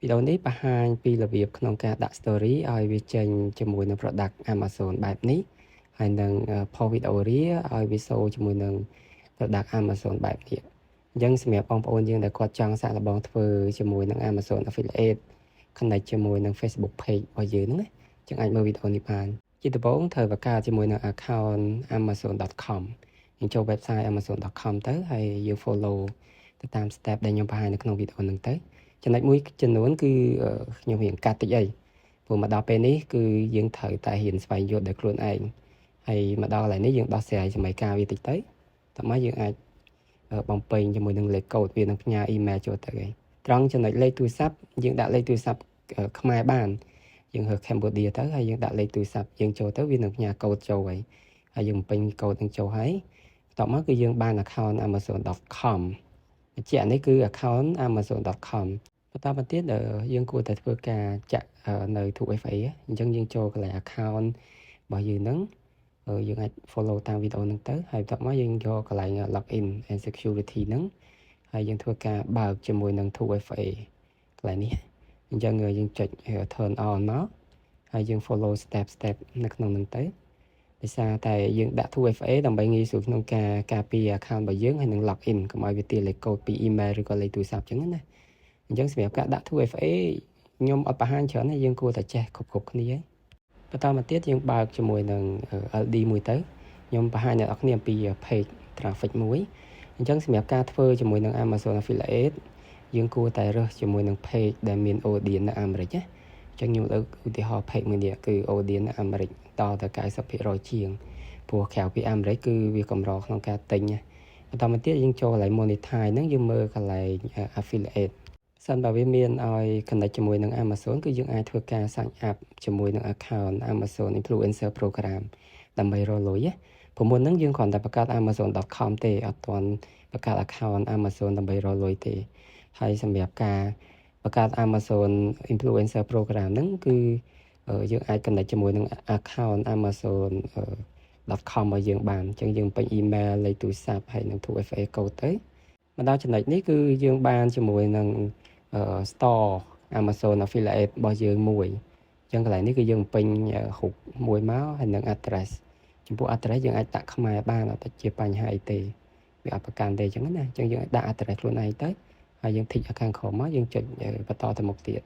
វីដេអូនេះបង្ហាញពីរបៀបក្នុងការដាក់ story ឲ្យវាចេញជាមួយនឹង product Amazon បែបនេះហើយនឹង post វីដេអូរៀលឲ្យវាសូជាមួយនឹង product Amazon បែបនេះអញ្ចឹងសម្រាប់បងប្អូនយើងដែលគាត់ចង់សាកល្បងធ្វើជាមួយនឹង Amazon Affiliate connect ជាមួយនឹង Facebook page របស់យើងហ្នឹងណាអញ្ចឹងអាចមើលវីដេអូនេះបានជាដំបូងត្រូវបង្កើតជាមួយនឹង account amazon.com យើងចូល website amazon.com ទៅហើយយើង follow ទៅតាម step ដែលខ្ញុំបង្ហាញនៅក្នុងវីដេអូហ្នឹងទៅចំណុចមួយចំនួនគឺខ្ញុំរៀងកាត់តិចអីព្រោះមកដល់ពេលនេះគឺយើងត្រូវតែរៀនស្វែងយល់ដោយខ្លួនឯងហើយមកដល់កន្លែងនេះយើងដោះស្រាយសម័យកាលវាតិចទៅតោះមកយើងអាចបំពេញជាមួយនឹងលេខកូដវានឹងផ្ញើ email ចូលទៅហើយត្រង់ចំណុចលេខទូរស័ព្ទយើងដាក់លេខទូរស័ព្ទខ្មែរបានយើងហៅ Cambodia ទៅហើយយើងដាក់លេខទូរស័ព្ទយើងចូលទៅវានឹងផ្ញើកូដចូលហើយយើងបំពេញកូដនឹងចូលហើយបន្ទាប់មកគឺយើងបាន account amazon.com ជានេះគឺ account amazon.com បន្តមកទៀតយើងគួរតែធ្វើការចាក់នៅ 2FA អញ្ចឹងយើងចូលកន្លែង account របស់យើងហ្នឹងយើងអាច follow តាមវីដេអូហ្នឹងទៅហើយបន្ទាប់មកយើងយកកន្លែង login and security ហ្នឹងហើយយើងធ្វើការបើកជាមួយនឹង 2FA កន្លែងនេះអញ្ចឹងយើងចុច turn on មកហើយយើង follow step នៅក្នុងហ្នឹងទៅដោយសារតែយើងដាក់ 2FA ដើម្បីងាយស្រួលក្នុងការការពារ account របស់យើងហើយនឹង login កុំឲ្យវាទារលេខកូដពី email ឬក៏លេខទូរស័ព្ទអញ្ចឹងណាអញ្ចឹងសម្រាប់ការដាក់ 2FA ខ្ញុំអត់បង្ហាញច្រើនទេយើងគួរតែចេះគ្រប់គ្នាហើយបន្តមកទៀតយើងបើកជាមួយនឹង LD មួយទៅខ្ញុំបង្ហាញអ្នកនរគ្នាអំពី page traffic មួយអញ្ចឹងសម្រាប់ការធ្វើជាមួយនឹង Amazon Affiliate យើងគួរតែរើសជាមួយនឹង page ដែលមាន audience នៅអាមេរិកណាអញ្ចឹងខ្ញុំលើកឧទាហរណ៍ page មួយនេះគឺ audience នៅអាមេរិកតទៅ 90% ជាងព្រោះក្រៅពីអាមេរិកគឺវាកម្រក្នុងការទិញបន្តមកទៀតយើងចូលកន្លែង monetize ហ្នឹងយើងមើលកន្លែង affiliate សិនបើវាមានឲ្យ connect ជាមួយនឹង Amazon គឺយើងអាចធ្វើការ sign up ជាមួយនឹង account Amazon Influencer Program ដើម្បីរកលុយព្រោះមុនហ្នឹងយើងគ្រាន់តែបង្កើត amazon.com ទេអត់ទាន់បង្កើត account Amazon ដើម្បីរកលុយទេហើយសម្រាប់ការបង្កើត Amazon Influencer Program ហ្នឹងគឺយើងអាច connect ជាមួយនឹង account amazon.com របស់យើងបានអញ្ចឹងយើងពេញ email លេខទូរស័ព្ទហើយនឹង 2FA code ទៅមកដល់ចំណុចនេះគឺយើងបានជាមួយនឹង store Amazon Affiliate របស់យើងមួយអញ្ចឹងកន្លែងនេះគឺយើងពេញរូបមួយមកហើយនឹង address ចំពោះ address យើងអាចដាក់ខ្មែរបានអត់ជាបញ្ហាអីទេវាអត់ប្រកាន់ទេអញ្ចឹងណាអញ្ចឹងយើងអាចដាក់ address ខ្លួនឯងទៅហើយយើង tick ខាងក្រោមមកយើងចុចបន្តទៅមុខទៀត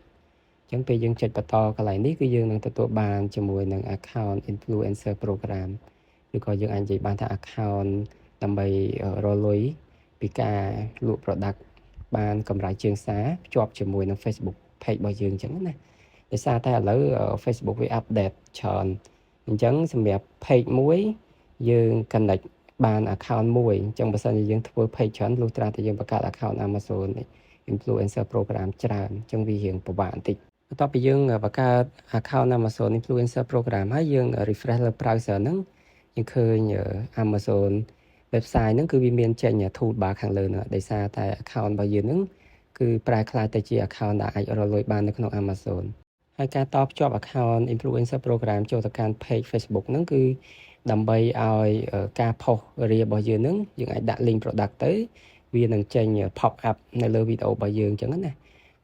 អញ្ចឹងពេលយើងចុចបន្តកន្លែងនេះគឺយើងនឹងទទួលបានជាមួយនឹង account influencer program ឬក៏យើងអាចនិយាយបានថា account ដើម្បីរកលុយពីការលក់ product បានកម្រៃជើងសារភ្ជាប់ជាមួយនឹង Facebook page របស់យើងអញ្ចឹងណាដោយសារតែឥឡូវ Facebook វា update ច្រើនអញ្ចឹងសម្រាប់ page មួយយើង connect បាន account មួយអញ្ចឹងបើសិនជាយើងធ្វើ page ច្រើនលុះត្រាតែយើងបង្កើត account Amazon Influencer Program ច្រើនអញ្ចឹងវារៀងពិបាកបន្តិចបន្ទាប់ពីយើងបង្កើត account Amazon Influencer Program ហើយយើង refresh លើ browser ហ្នឹងយើងឃើញ Amazon website ហ្នឹងគឺវាមានចេញ toolbar ខាងលើហ្នឹងដោយសារតែ account របស់យើងហ្នឹងគឺប្រែក្លាយទៅជា account ដែលអាចរកលុយបាននៅក្នុង Amazon ហើយការតភ្ជាប់ account influencer program ចូលទៅកាន់ page Facebook ហ្នឹងគឺដើម្បីឲ្យការ post រៀលរបស់យើងហ្នឹងយើងអាចដាក់ link product ទៅវានឹងចេញ pop up នៅលើវីដេអូរបស់យើងអញ្ចឹងណា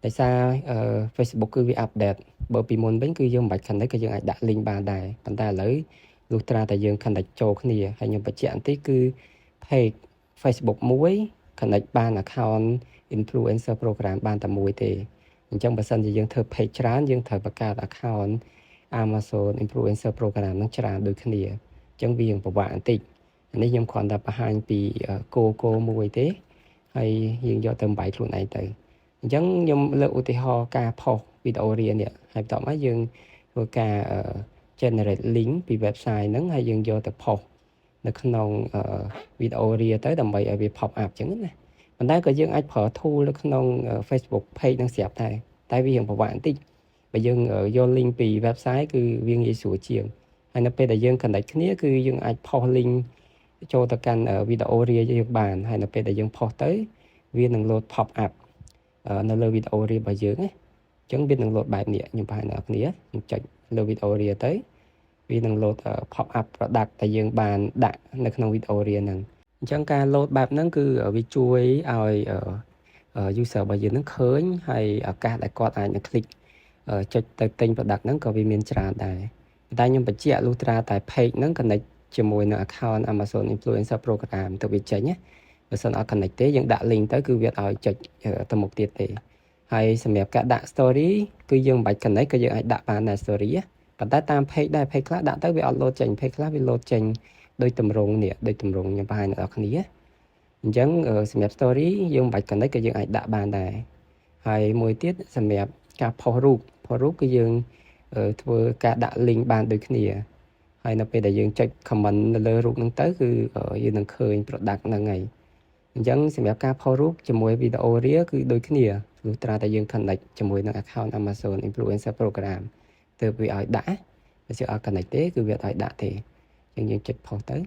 ដោយសារ Facebook គឺវា update បើពីមុនវិញគឺយើងមិនបាច់ connect ក៏យើងអាចដាក់ link បានដែរប៉ុន្តែឥឡូវលុះត្រាតែយើង connect ចូលគ្នាហើយខ្ញុំបញ្ជាក់បន្តិចគឺ page Facebook មួយ connect បាន account influencer program បានតែមួយទេអញ្ចឹងបើសិនជាយើងធ្វើ page ច្រើនយើងត្រូវបង្កើត account Amazon Influencer Program នឹងច្រើនដូចគ្នាអញ្ចឹងវាពិបាកបន្តិចនេះខ្ញុំគ្រាន់តែបង្ហាញពីគោលមួយទេហើយយើងយកទៅបំបីខ្លួនឯងទៅអញ្ចឹងខ្ញុំលើកឧទាហរណ៍ការ post វីដេអូរៀននេះហើយបន្ទាប់មកយើងធ្វើការ generate link ពី website ហ្នឹងហើយយើងយកទៅ post នៅក្នុងវីដេអូរៀនទៅដើម្បីឲ្យវា pop up អញ្ចឹងណាប៉ុន្តែក៏យើងអាចប្រើ tool នៅក្នុង Facebook page នឹងស្រាប់ដែរតែវារៀងពិបាកបន្តិចបើយើងយក link ពី website គឺវាងាយស្រួលជាងហើយនៅពេលដែលយើង connect គ្នាគឺយើងអាច post link ចូលទៅកាន់វីដេអូរៀលយើងបានហើយនៅពេលដែលយើង post ទៅវានឹង load pop up នៅលើវីដេអូរៀលរបស់យើងណាអញ្ចឹងវានឹង load បែបនេះខ្ញុំបង្ហាញដល់អ្នកគ្នាខ្ញុំចុចលើវីដេអូរៀលទៅវានឹង load pop up product ដែលយើងបានដាក់នៅក្នុងវីដេអូរៀលហ្នឹងអញ្ចឹងការ load បែបហ្នឹងគឺវាជួយឲ្យ user របស់យើងនឹងឃើញហើយឱកាសដែលគាត់អាចនឹង click ចុចទៅទិញ product ហ្នឹងក៏វាមានច្រើនដែរតែខ្ញុំបញ្ជាក់លុះត្រាតែ page ហ្នឹង connect ជាមួយនឹង account Amazon Influencer Program ទៅវាចេញណាបើសិនអត់ connect ទេយើងដាក់ link ទៅគឺវាឲ្យចុចទៅមុខទៀតទេហើយសម្រាប់ការដាក់ story គឺយើងមិនបាច់ connect ក៏យើងអាចដាក់បានដែរ story ប៉ុន្តែតាម page ដែរ page ខ្លះដាក់ទៅវាអត់ load ចេញ page ខ្លះវា load ចេញដោយទម្រង់នេះដូចទម្រង់ខ្ញុំបង្ហាញដល់អ្នកគ្នាអញ្ចឹងសម្រាប់ story យើងមិនបាច់ connect ក៏យើងអាចដាក់បានដែរហើយមួយទៀតសម្រាប់ការ post រូបគឺយើងធ្វើការដាក់ link បានដូចគ្នាហើយនៅពេលដែលយើងចុច comment នៅលើរូបហ្នឹងទៅគឺយើងនឹងឃើញ product ហ្នឹងហើយអញ្ចឹងសម្រាប់ការ post រូបជាមួយ video reel គឺដូចគ្នាលុះត្រាតែយើង connect ជាមួយនឹង account Amazon Influencer Program ទើបវាឲ្យដាក់បើជាអត់ connect ទេគឺវាអត់ឲ្យដាក់ទេអញ្ចឹងយើងចុច post ទៅ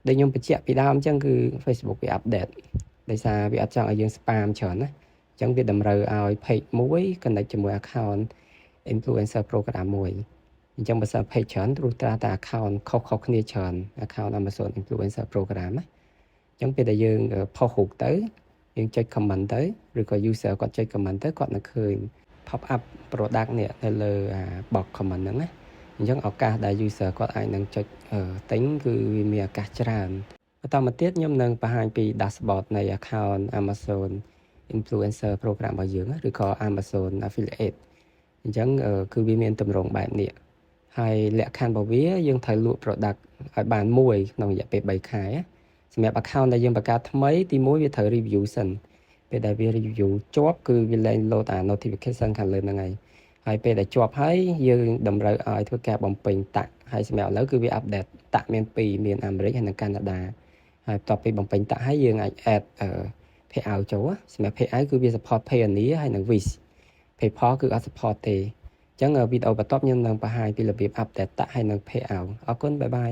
ដែលខ្ញុំបញ្ជាក់ពីដើមអញ្ចឹងគឺ Facebook វា update ដោយសារវាអត់ចង់ឲ្យយើង spam ច្រើនណាអញ្ចឹងវាតម្រូវឲ្យ page មួយ connect ជាមួយ account Influencer Program មួយអញ្ចឹងបើសិន page ច្រើនព្រោះត្រាតែ account ខុសគ្នាច្រើន account Amazon Influencer Program ណាអញ្ចឹងពេលដែលយើង post រូបទៅយើងចុច comment ទៅឬក៏ user គាត់ចុច comment ទៅគាត់នឹងឃើញ pop up product នេះនៅលើ box comment ហ្នឹងណាអញ្ចឹងឱកាសដែល user គាត់អាចនឹងចុចទិញគឺវាមានឱកាសច្រើនបន្តមកទៀតខ្ញុំនឹងបង្ហាញពី dashboard នៃ account Amazon Influencer Program របស់យើងឬក៏ Amazon Affiliate អញ្ចឹងគឺវាមានទម្រង់បែបនេះហើយលក្ខខណ្ឌរបស់វាយើងត្រូវលក់ product ឲ្យបានមួយក្នុងរយៈពេល3ខែសម្រាប់ account ដែលយើងបង្កើតថ្មីទី1វាត្រូវ review សិនពេលដែលវា review ជាប់គឺវាលែង load អា notification ខាងលើហ្នឹងហើយពេលដែលជាប់ហើយយើងតម្រូវឲ្យធ្វើការបំពេញតាក់ហើយសម្រាប់ឥឡូវគឺវា update តាក់មាន2មានអាមេរិកហើយនិងកាណាដាហើយបន្ទាប់ពីបំពេញតាក់ហើយយើងអាច add payout ចូលសម្រាប់ payout គឺវា support Payoneer ហើយនិង Wish PayPal គឺអត់ support ទេអញ្ចឹងវីដេអូបន្ទាប់ខ្ញុំនឹងបង្ហាញពីរបៀប update តាក់ហើយនិង payout អរគុណបាយបាយ